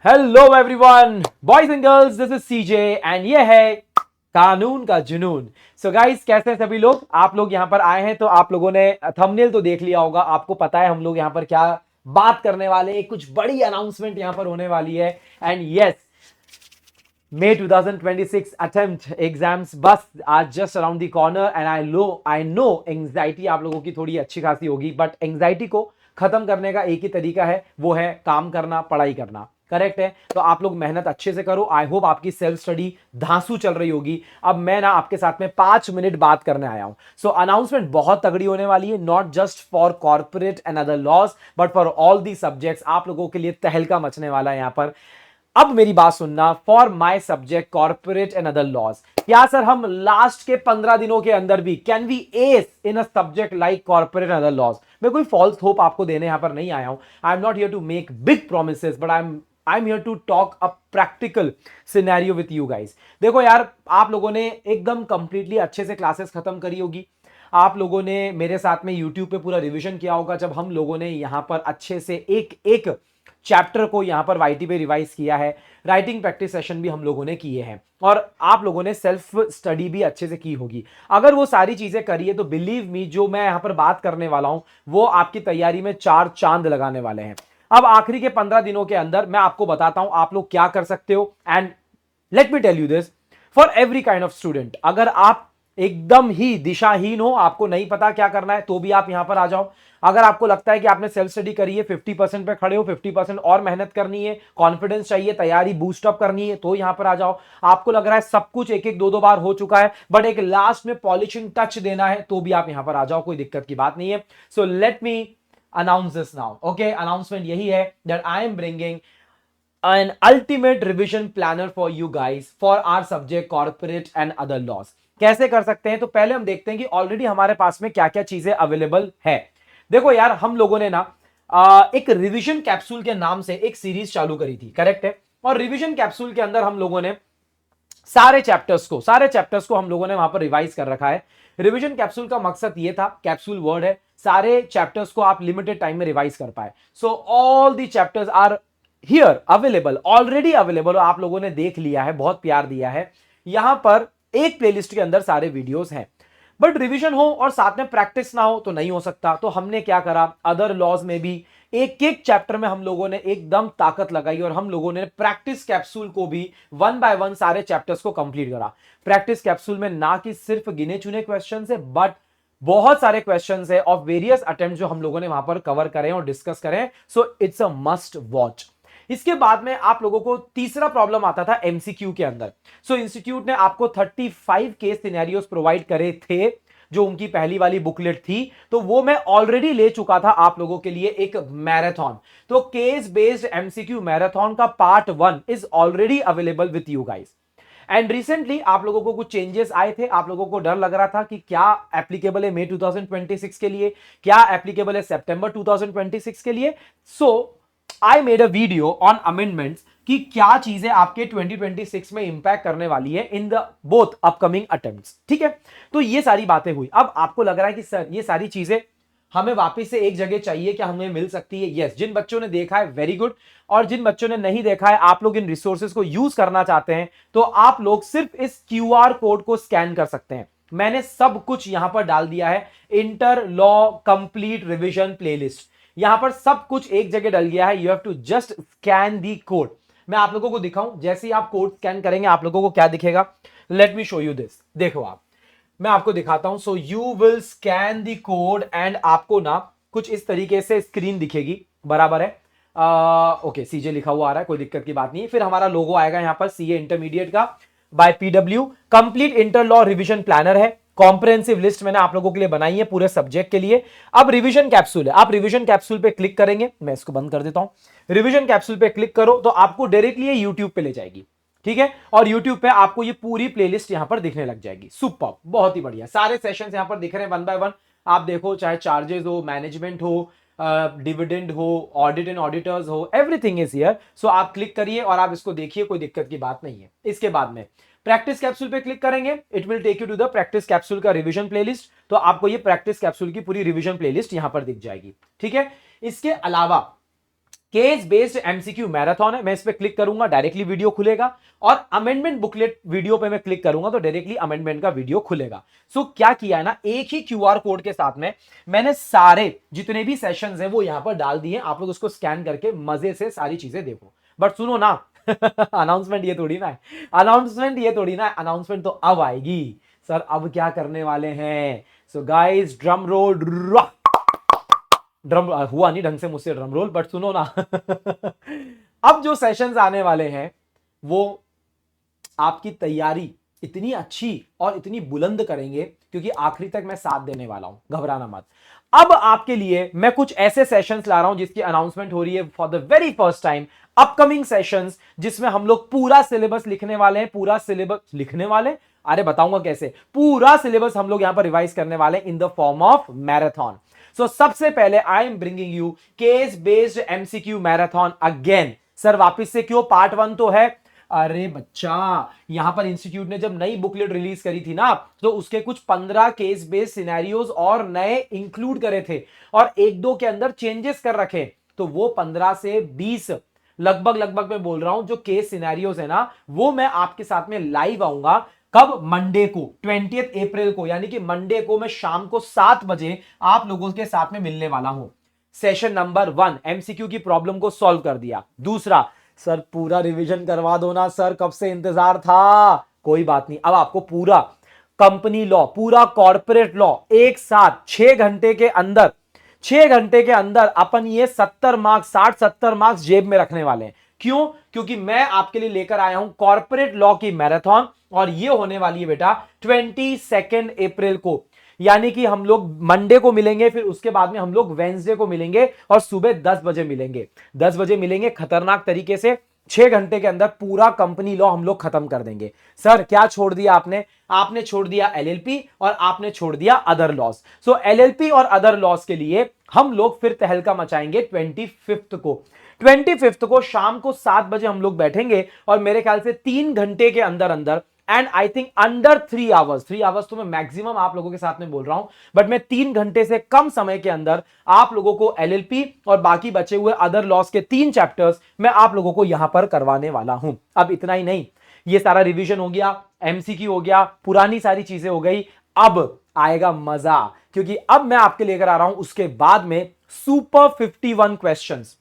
Hello everyone, boys and girls, this is CJ and ये है कानून का जुनून। सो गाइस, कैसे हैं सभी लोग? आप लोग यहां पर आए हैं तो आप लोगों ने थंबनेल तो देख लिया होगा। आपको पता है हम लोग यहां पर क्या बात करने वाले हैं। कुछ बड़ी अनाउंसमेंट यहां पर होने वाली है। And yes, May 2026 attempt exams बस are just around the corner and I know anxiety आप लोगों की थोड़ी अच्छी खासी होगी, बट एंग्जाइटी को खत्म करने का एक ही तरीका है, वो है काम करना, पढ़ाई करना। करेक्ट है? तो आप लोग मेहनत अच्छे से करो। आई होप आपकी सेल्फ स्टडी धांसू चल रही होगी। अब मैं ना आपके साथ में 5 मिनट बात करने आया हूं। सो अनाउंसमेंट बहुत तगड़ी होने वाली है, not just for corporate and other laws but for all the subjects. आप लोगों के लिए तहलका मचने वाला है यहां पर। अब मेरी बात सुनना, for my subject corporate and other laws, क्या सर हम लास्ट के 15 दिनों के अंदर भी can we ace in a subject like corporate and other laws? मैं कोई फॉल्स होप आपको देने यहां पर नहीं आया हूं। I am not here to make big promises, but I am here to talk a practical scenario with you guys. देखो यार, आप लोगों ने एकदम कंप्लीटली अच्छे से क्लासेस खत्म करी होगी। आप लोगों ने मेरे साथ में यूट्यूब पे पूरा रिवीजन किया होगा, जब हम लोगों ने यहां पर अच्छे से एक एक चैप्टर को यहां पर वाईटी पे रिवाइज किया है। राइटिंग प्रैक्टिस सेशन भी हम लोगों ने किए हैं और आप लोगों ने सेल्फ स्टडी भी अच्छे से की होगी। अगर वो सारी चीजें करी है तो बिलीव मी, जो मैं यहां पर बात करने वाला हूं वो आपकी तैयारी में 4 चांद लगाने वाले हैं। अब आखिरी के 15 दिनों के अंदर मैं आपको बताता हूं आप लोग क्या कर सकते हो। And let me tell you this, for every kind of student, अगर आप एकदम ही दिशाहीन हो, आपको नहीं पता क्या करना है, तो भी आप यहां पर आ जाओ। अगर आपको लगता है कि आपने सेल्फ स्टडी करी है, 50% पे खड़े हो, 50% और मेहनत करनी है, कॉन्फिडेंस चाहिए, तैयारी बूस्ट अप करनी है, तो यहां पर आ जाओ। आपको लग रहा है सब कुछ एक एक दो दो बार हो चुका है, बट एक लास्ट में पॉलिशिंग टच देना है, तो भी आप यहां पर आ जाओ, कोई दिक्कत की बात नहीं है। So let me announce this now. Okay, announcement यही है that I am bringing an ultimate revision planner for you guys for our subject corporate and other laws। कैसे कर सकते हैं? तो पहले हम देखते हैं कि ऑलरेडी हमारे पास में क्या क्या चीजें अवेलेबल है। देखो यार, हम लोगों ने ना एक रिवीजन कैप्सूल के नाम से एक सीरीज चालू करी थी, करेक्ट है? और रिवीजन कैप्सूल के अंदर हम लोगों ने सारे चैप्टर्स को हम लोगों ने वहां पर रिवाइज कर रखा है। रिवीजन कैप्सूल का मकसद ये था, कैप्सूल वर्ड है, सारे चैप्टर्स को आप लिमिटेड टाइम में रिवाइज कर पाए। So all the chapters are here available, already available, और आप लोगों ने देख लिया है, बहुत प्यार दिया है। यहां पर एक प्लेलिस्ट के अंदर सारे वीडियोस हैं। बट रिवीजन हो और साथ में प्रैक्टिस ना हो तो नहीं हो सकता। तो हमने क्या करा, अदर लॉज में भी एक एक चैप्टर में हम लोगों ने एकदम ताकत लगाई और हम लोगों ने प्रैक्टिस कैप्सूल को भी 1 बाय 1 सारे चैप्टर्स को कंप्लीट करा। प्रैक्टिस कैप्सूल में ना कि सिर्फ गिने चुने क्वेश्चन है, बट बहुत सारे क्वेश्चन है ऑफ वेरियस अटेम्प्ट जो हम लोगों ने वहां पर कवर करें और डिस्कस करें। So it's a must watch. इसके बाद में आप लोगों को तीसरा प्रॉब्लम आता था एमसीक्यू के अंदर। सो इंस्टीट्यूट ने आपको 35 केस सिनेरियोस प्रोवाइड करे थे, जो उनकी पहली वाली बुकलेट थी। तो वो मैं ऑलरेडी ले चुका था आप लोगों के लिए एक मैराथन। तो केस बेस्ड एमसीक्यू मैराथन का part 1 is already available with you guys. And recently आप लोगों को कुछ चेंजेस आए थे। आप लोगों को डर लग रहा था कि क्या एप्लीकेबल है मई 2026 के लिए, क्या एप्लीकेबल है सितंबर 2026 के लिए। So I made a video on amendments कि क्या चीजें आपके 2026 में इंपैक्ट करने वाली है in the both upcoming attempts. ठीक है, तो ये सारी बातें हुई। अब आपको लग रहा है कि सर ये सारी चीजें हमें वापस से एक जगह चाहिए, क्या हमें मिल सकती है? यस, जिन बच्चों ने देखा है वेरी गुड, और जिन बच्चों ने नहीं देखा है, आप लोग इन रिसोर्सेज को यूज करना चाहते हैं तो आप लोग सिर्फ इस क्यूआर कोड को स्कैन कर सकते हैं। मैंने सब कुछ यहां पर डाल दिया है, inter law complete revision playlist, यहां पर सब कुछ एक जगह डल गया है। You have to just scan the code. मैं आप लोगों को दिखाऊं, जैसे ही आप कोड स्कैन करेंगे आप लोगों को क्या दिखेगा? Let me show you this. देखो आप, मैं आपको दिखाता हूं। So you will scan the code and आपको ना कुछ इस तरीके से स्क्रीन दिखेगी, बराबर है? ओके, सीजे लिखा हुआ आ रहा है, कोई दिक्कत की बात नहीं है। फिर हमारा लोगो आएगा यहां पर, सीए इंटरमीडिएट का by PW, complete inter law revision planner है। कॉम्प्रिहेंसिव लिस्ट मैंने आप लोगों के लिए बनाई है पूरे सब्जेक्ट के लिए। अब रिवीजन कैप्सूल है, आप रिवीजन कैप्सूल पे क्लिक करेंगे, मैं इसको बंद कर देता हूं। रिवीजन कैप्सूल पे क्लिक करो तो आपको डायरेक्टली यूट्यूब पे ले जाएगी, ठीक है? और YouTube पे आपको ये पूरी प्लेलिस्ट यहां पर दिखने लग जाएगी। सुपर, बहुत ही बढ़िया, सारे सेशंस यहां पर दिख रहे हैं 1 बाय 1। आप देखो, चाहे चार्जेस हो, मैनेजमेंट हो, डिविडेंड हो, ऑडिट एंड ऑडिटर्स हो, एवरीथिंग इज हियर। सो आप क्लिक करिए और आप इसको देखिए, कोई दिक्कत की बात नहीं है। इसके बाद में प्रैक्टिस कैप्सूल पे क्लिक करेंगे, it will take you to the practice capsule का रिवीजन प्लेलिस्ट। तो आपको ये प्रैक्टिस कैप्सूल की पूरी रिवीजन प्लेलिस्ट यहां पर दिख जाएगी, ठीक है? इसके अलावा केस बेस्ड एमसीक्यू मैराथन है। मैं इस पे क्लिक करूंगा, डायरेक्टली वीडियो खुलेगा, और अमेंडमेंट बुकलेट वीडियो पे मैं क्लिक करूंगा तो डायरेक्टली अमेंडमेंट का वीडियो खुलेगा। सो क्या किया है ना, एक ही क्यूआर कोड के साथ में मैंने सारे जितने भी सेशंस हैं वो यहां पर डाल दिए। आप लोग उसको स्कैन करके मजे से सारी चीजें देखो। बट सुनो ना, अनाउंसमेंट ये थोड़ी ना है, अनाउंसमेंट तो अब आएगी। सर अब क्या करने वाले हैं? So guys, drum roll. Drum हुआ नहीं ढंग से मुझसे ड्रम रोल, बट सुनो ना। अब जो सेशंस आने वाले हैं वो आपकी तैयारी इतनी अच्छी और इतनी बुलंद करेंगे, क्योंकि आखिरी तक मैं साथ देने वाला हूं, घबराना मत। अब आपके लिए मैं कुछ ऐसे सेशंस ला रहा हूं जिसकी अनाउंसमेंट हो रही है for the very first time. Upcoming sessions जिसमें हम लोग पूरा सिलेबस लिखने वाले हैं। पूरा सिलेबस लिखने वाले, अरे बताऊंगा कैसे। पूरा सिलेबस हम लोग यहां पर रिवाइज करने वाले in the form of marathon. So सबसे पहले I am bringing you case based MCQ marathon again. Sir वापस से क्यों? पार्ट 1 तो है। अरे बच्चा, यहां पर इंस्टीट्यूट ने जब नई बुकलेट रिलीज करी थी ना, तो उसके कुछ 15 केस बेस्ड सिनेरियोज और नए इंक्लूड करे थे, और एक दो के अंदर चेंजेस कर रखे। तो वो 15 से 20 लगभग मैं बोल रहा हूं जो केस सिनेरियोज है ना, वो मैं आपके साथ में लाइव आऊंगा। कब? मंडे को, 20 अप्रैल को, यानी कि मंडे को मैं शाम को 7 बजे आप लोगों के साथ में मिलने वाला हूं। सेशन नंबर 1 एमसीक्यू की प्रॉब्लम को सॉल्व कर दिया। दूसरा, सर पूरा रिवीजन करवा दो ना सर, कब से इंतजार था। कोई बात नहीं, अब आपको पूरा कंपनी लॉ, पूरा कॉर्पोरेट लॉ एक साथ 6 घंटे के अंदर, 6 घंटे के अंदर अपन ये 70 मार्क्स, 60-70 मार्क्स जेब में रखने वाले हैं। क्यों? क्योंकि मैं आपके लिए लेकर आया हूं कॉर्पोरेट लॉ की मैराथन, और ये होने वाली है बेटा 22 अप्रैल को। यानी कि हम लोग मंडे को मिलेंगे, फिर उसके बाद में हम लोग वेंसडे को मिलेंगे, और सुबह 10 बजे मिलेंगे। 10 बजे मिलेंगे खतरनाक तरीके से। 6 घंटे के अंदर पूरा कंपनी लॉ हम लोग खत्म कर देंगे। सर क्या छोड़ दिया आपने? आपने छोड़ दिया एलएलपी और आपने छोड़ दिया अदर लॉस। सो एलएलपी और अदर लॉस के लिए हम लोग फिर तहलका मचाएंगे 25 को। 25 को शाम को 7 बजे हम लोग बैठेंगे, और मेरे ख्याल से 3 घंटे के अंदर अंदर, and I think under 3 hours, 3 hours तो मैं मैक्सिमम आप लोगों के साथ में बोल रहा हूं, बट मैं 3 घंटे से कम समय के अंदर आप लोगों को एलएलपी और बाकी बचे हुए अदर लॉस के 3 चैप्टर्स मैं आप लोगों को यहां पर करवाने वाला हूं। अब इतना ही नहीं, ये सारा रिवीजन हो गया, एमसीक्यू हो गया, पुरानी सारी चीजें हो गई। अब आएगा मजा, क्योंकि अब मैं आपके लेकर आ रहा हूं उसके बाद में super 51 questions.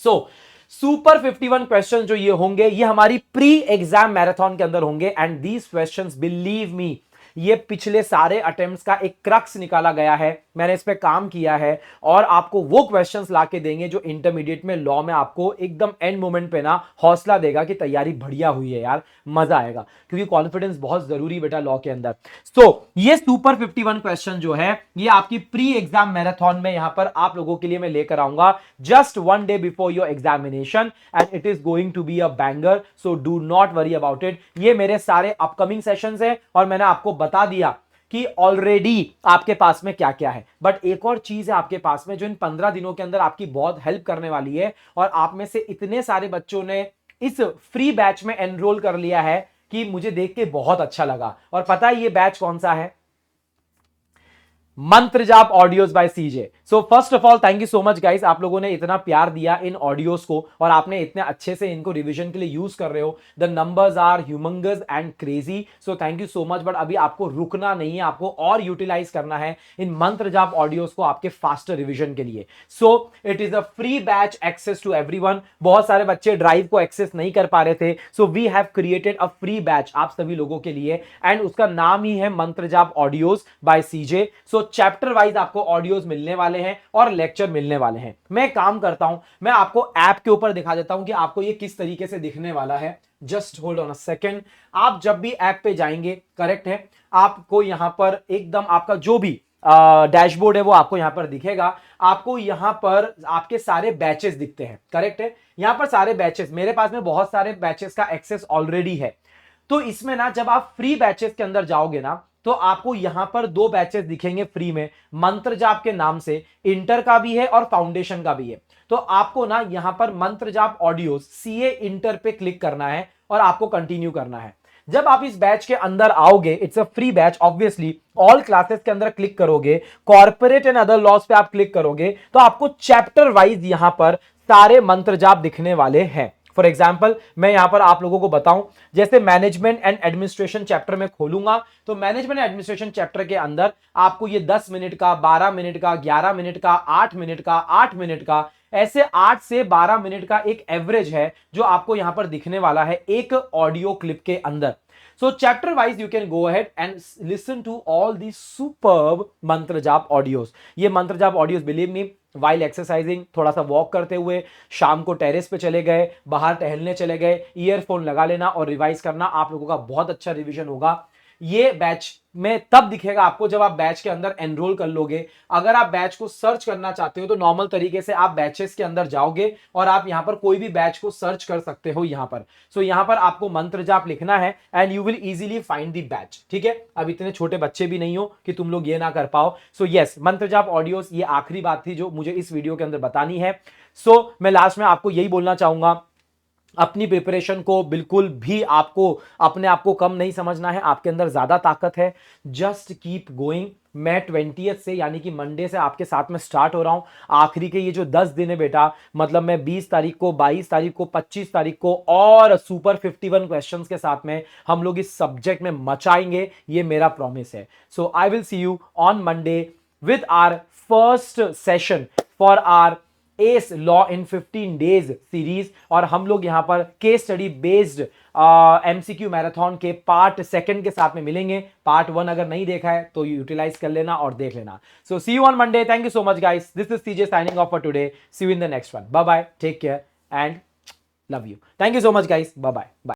So super 51 question जो ये होंगे, ये हमारी प्री एग्जाम मैराथन के अंदर होंगे, and these questions believe me, ये पिछले सारे अटेम्प्ट्स का एक क्रक्स निकाला गया है। मैंने इस पे काम किया है, और आपको वो क्वेश्चंस लाके देंगे जो इंटरमीडिएट में लॉ में आपको एकदम एंड मोमेंट पे ना हौसला देगा कि तैयारी बढ़िया हुई है यार, मजा आएगा, क्योंकि कॉन्फिडेंस बहुत जरूरी बेटा लॉ के अंदर। तो ये सुपर 51 क्वेश्चन जो है, ये आपकी प्री एग्जाम मैराथन में यहां पर आप लोगों के लिए मैं लेकर आऊंगा just 1 day before your examination, and it is going to be a banger. So do not worry about it. ये मेरे सारे अपकमिंग सेशंस हैं, और मैंने आपको बता दिया कि ऑलरेडी आपके पास में क्या क्या है। बट एक और चीज है आपके पास में जो इन 15 दिनों के अंदर आपकी बहुत हेल्प करने वाली है, और आप में से इतने सारे बच्चों ने इस फ्री बैच में एनरोल कर लिया है कि मुझे देख के बहुत अच्छा लगा। और पता है ये बैच कौन सा है? मंत्र जाप audios by CJ. So first of all thank you so much guys, आप लोगों ने इतना प्यार दिया इन ऑडियोज को, और आपने इतने अच्छे से इनको रिवीजन के लिए यूज कर रहे हो। The numbers are humongous and crazy, so thank you so much. But अभी आपको रुकना नहीं है, आपको और यूटिलाइज करना है इन मंत्र जाप ऑडियोज को आपके फास्टर रिवीजन के लिए। So it is a free batch access to everyone. बहुत सारे बच्चे ड्राइव को एक्सेस नहीं कर पा रहे थे, so we have created a free batch आप सभी लोगों के लिए, एंड उसका नाम ही है मंत्र जाप audios by CJ. So chapter wise आपको ऑडियोज मिलने वाले हैं और लेक्चर मिलने वाले हैं। मैं काम करता हूं, मैं आपको ऐप के ऊपर दिखा देता हूं कि आपको ये किस तरीके से दिखने वाला है। Just hold on a second. आप जब भी ऐप पे जाएंगे, करेक्ट है, आपको यहां पर एकदम आपका जो भी डैशबोर्ड है वो आपको यहां पर दिखेगा। आपको यहां पर आपके सारे बैचेस दिखते हैं, करेक्ट है, यहां पर सारे बैचेस, मेरे पास में बहुत सारे बैचेस का एक्सेस ऑलरेडी है। तो इसमें ना जब आप फ्री बैचेस के अंदर जाओगे ना, तो आपको यहां पर 2 बैचेस दिखेंगे फ्री में, मंत्र जाप के नाम से। इंटर का भी है और फाउंडेशन का भी है। तो आपको ना यहां पर मंत्र जाप ऑडियोज सीए इंटर पे क्लिक करना है, और आपको कंटिन्यू करना है। जब आप इस बैच के अंदर आओगे, it's a free batch obviously, all classes के अंदर क्लिक करोगे, कॉर्पोरेट एंड अदर लॉस पे आप क्लिक करोगे, तो आपको चैप्टर वाइज यहां पर सारे मंत्र जाप दिखने वाले हैं। फॉर एग्जाम्पल मैं यहां पर आप लोगों को बताऊं, जैसे मैनेजमेंट एंड एडमिनिस्ट्रेशन चैप्टर में खोलूंगा तो मैनेजमेंट एंड एडमिनिस्ट्रेशन चैप्टर के अंदर आपको ये 10 मिनट का, 12 मिनट का, 11 मिनट का, 8 मिनट का, 8 मिनट का, ऐसे 8 से 12 मिनट का एक एवरेज है जो आपको यहां पर दिखने वाला है एक ऑडियो क्लिप के अंदर। So chapter wise you can go ahead and listen to all these superb मंत्र जाप ऑडियोज। ये मंत्र जाप audios believe me, while exercising, थोड़ा सा वॉक करते हुए, शाम को टेरेस पे चले गए, बाहर टहलने चले गए, ईयरफोन लगा लेना और रिवाइज करना, आप लोगों का बहुत अच्छा रिवीजन होगा। ये बैच में तब दिखेगा आपको जब आप बैच के अंदर एनरोल कर लोगे। अगर आप बैच को सर्च करना चाहते हो तो नॉर्मल तरीके से आप बैचेस के अंदर जाओगे और आप यहां पर कोई भी बैच को सर्च कर सकते हो यहां पर। सो यहां पर आपको मंत्र जाप लिखना है and you will easily find the batch. ठीक है, अब इतने छोटे बच्चे भी नहीं हो कि तुम लोग ये ना कर पाओ। सो यस, मंत्र जाप ऑडियोज, ये आखिरी बात थी जो मुझे इस वीडियो के अंदर बतानी है। सो मैं लास्ट में आपको यही बोलना चाहूंगा, अपनी प्रिपरेशन को बिल्कुल भी आपको अपने आप को कम नहीं समझना है, आपके अंदर ज्यादा ताकत है। Just keep going. मैं 20th से यानी कि मंडे से आपके साथ में स्टार्ट हो रहा हूं। आखिरी के ये जो 10 दिन है बेटा, मतलब मैं 20 तारीख को, 22 तारीख को, 25 तारीख को और सुपर 51 क्वेश्चंस के साथ में हम लोग इस सब्जेक्ट में मचाएंगे, ये मेरा प्रॉमिस है। So I will see you on Monday with our first session for our S law in 15 days series. और हम लोग यहां पर case study based MCQ marathon के पार्ट 2 के साथ में मिलेंगे। पार्ट 1 अगर नहीं देखा है तो यूटिलाइज कर लेना और देख लेना। So see you on Monday. Thank you so much guys, this is CJ signing off for today. See you in the next one. Bye bye, take care and love you. Thank you so much guys, bye bye.